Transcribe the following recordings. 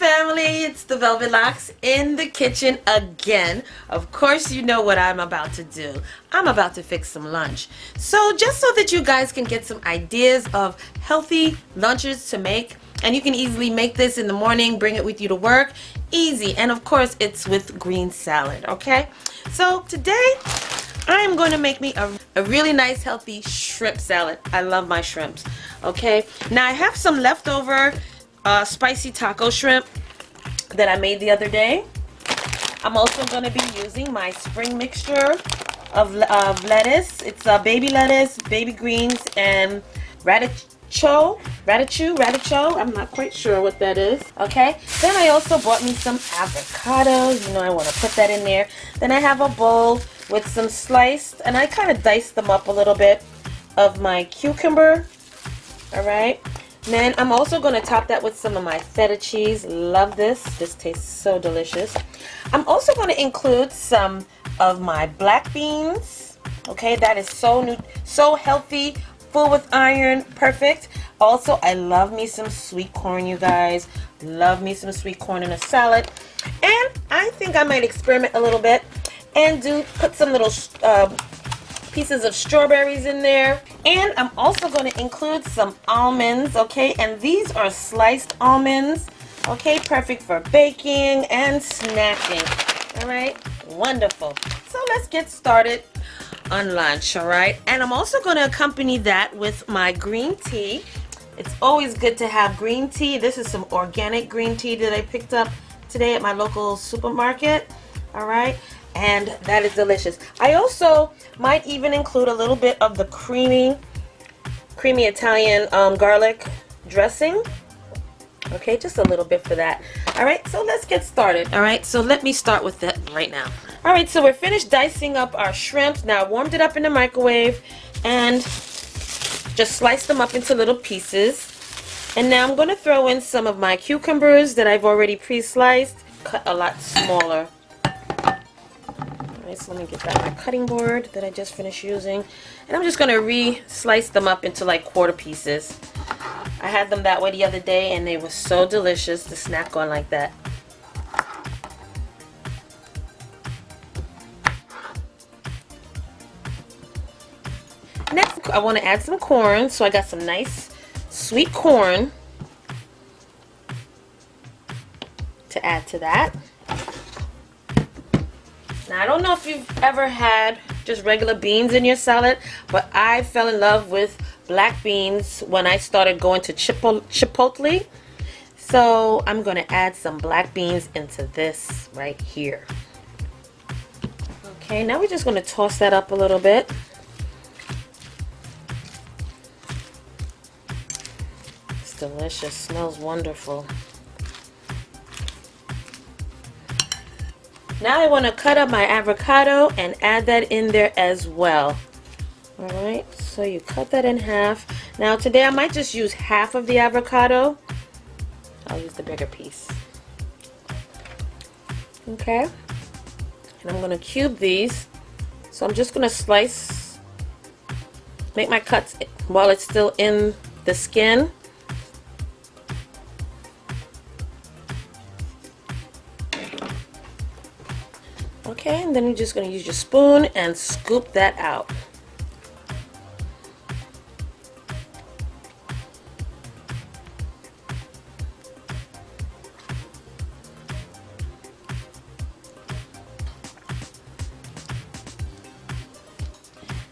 family, it's the Velvet Locks in the kitchen again. Of course, you know what I'm about to do. I'm about to fix some lunch. So just so that you guys can get some ideas of healthy lunches to make, and you can easily make this in the morning, bring it with you to work, easy. And of course, it's with green salad, okay? So today, I am going to make me a really nice healthy shrimp salad. I love my shrimps, okay? Now I have some leftover spicy taco shrimp that I made the other day. I'm also going to be using my spring mixture of lettuce. It's baby lettuce, baby greens, and radicho. I'm not quite sure what that is. Okay. Then I also bought me some avocados. You know, I want to put that in there. Then I have a bowl with some sliced, and I kind of diced them up a little bit, of my cucumber. All right. Then I'm also going to top that with some of my feta cheese. Love this. This tastes so delicious. I'm also going to include some of my black beans. Okay, that is so healthy, full with iron, perfect. Also, I love me some sweet corn, you guys. Love me some sweet corn in a salad. And I think I might experiment a little bit and put some little pieces of strawberries in there. And I'm also going to include some almonds, okay? And these are sliced almonds, okay? Perfect for baking and snacking, all right? Wonderful. So let's get started on lunch, all right? And I'm also going to accompany that with my green tea. It's always good to have green tea. This is some organic green tea that I picked up today at my local supermarket, all right? And that is delicious. I also might even include a little bit of the creamy Italian garlic dressing. Okay, just a little bit for that. All right, so let's get started. All right, so let me start with that right now. All right, so we're finished dicing up our shrimps. Now I warmed it up in the microwave and just sliced them up into little pieces. And now I'm going to throw in some of my cucumbers that I've already pre-sliced, cut a lot smaller. So let me get back my cutting board that I just finished using, and I'm just going to re-slice them up into like quarter pieces. I had them that way the other day and they were so delicious to snack on like that. Next, I want to add some corn, so I got some nice sweet corn to add to that. Now, I don't know if you've ever had just regular beans in your salad, but I fell in love with black beans when I started going to Chipotle. So I'm going to add some black beans into this right here. Okay, now we're just going to toss that up a little bit. It's delicious, smells wonderful. Now I want to cut up my avocado and add that in there as well. Alright, so you cut that in half. Now today I might just use half of the avocado. I'll use the bigger piece. Okay. And I'm going to cube these. So I'm just going to slice, make my cuts while it's still in the skin. Okay, and then you're just going to use your spoon and scoop that out.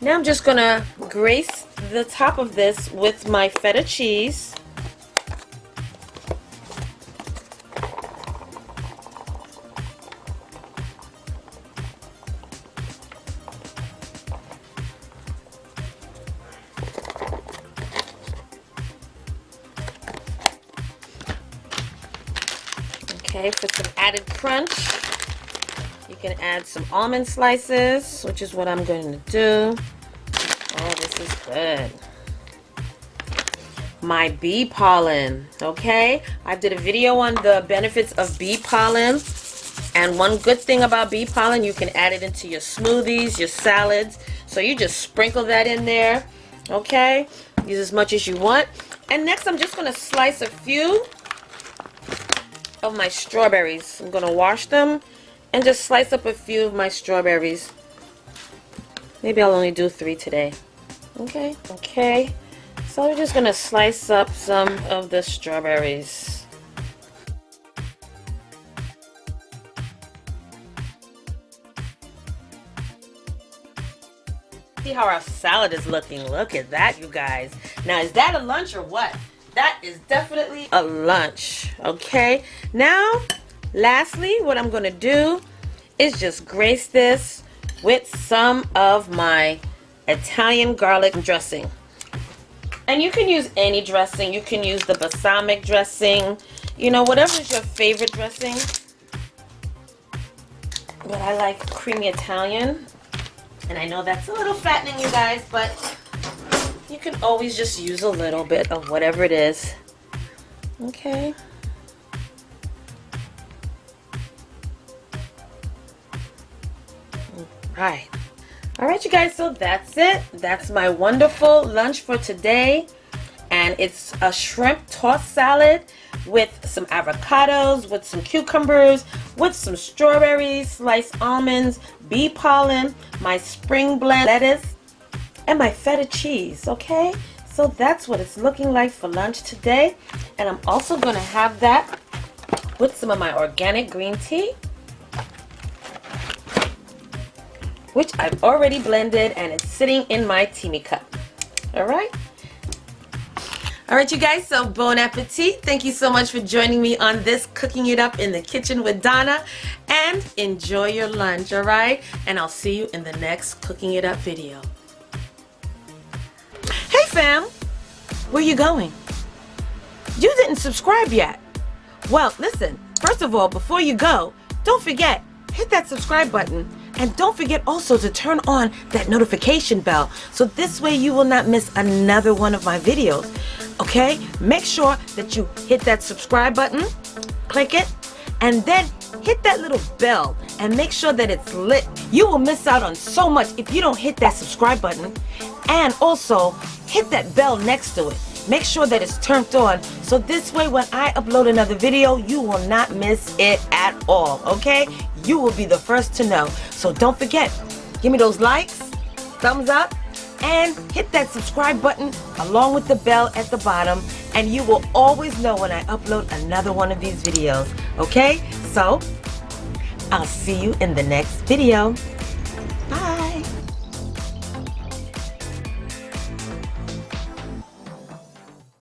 Now I'm just going to grace the top of this with my feta cheese. Okay, for some added crunch, you can add some almond slices, which is what I'm going to do. Oh, this is good. My bee pollen, okay? I did a video on the benefits of bee pollen. And one good thing about bee pollen, you can add it into your smoothies, your salads. So you just sprinkle that in there, okay? Use as much as you want. And next I'm just going to slice a few of my strawberries. I'm gonna wash them and just slice up a few of my strawberries. Maybe I'll only do 3 today. Okay, okay. So we're just gonna slice up some of the strawberries. See how our salad is looking. Look at that, you guys. Now, is that a lunch or what? That is definitely a lunch. Okay. Now, lastly, what I'm gonna do is just grace this with some of my Italian garlic dressing. And you can use any dressing. You can use the balsamic dressing, you know, whatever is your favorite dressing. But I like creamy Italian. And I know that's a little fattening, you guys, but you can always just use a little bit of whatever it is. Okay. Right. All right, you guys, so that's it. That's my wonderful lunch for today. And it's a shrimp tossed salad with some avocados, with some cucumbers, with some strawberries, sliced almonds, bee pollen, my spring blend lettuce, and my feta cheese, okay? So that's what it's looking like for lunch today. And I'm also going to have that with some of my organic green tea, which I've already blended and it's sitting in my teeny cup. All right? All right, you guys, so bon appetit. Thank you so much for joining me on this Cooking It Up in the Kitchen with Donna. And enjoy your lunch, all right? And I'll see you in the next Cooking It Up video. Hey, fam. Where you going? You didn't subscribe yet. Well, listen, first of all, before you go, don't forget, hit that subscribe button. And don't forget also to turn on that notification bell, so this way you will not miss another one of my videos. Okay? Make sure that you hit that subscribe button, click it, and then hit that little bell and make sure that it's lit. You will miss out on so much if you don't hit that subscribe button. And also hit that bell next to it. Make sure that it's turned on, so this way when I upload another video, you will not miss it at all, okay? You will be the first to know. So don't forget, give me those likes, thumbs up, and hit that subscribe button along with the bell at the bottom, and you will always know when I upload another one of these videos, okay? So, I'll see you in the next video.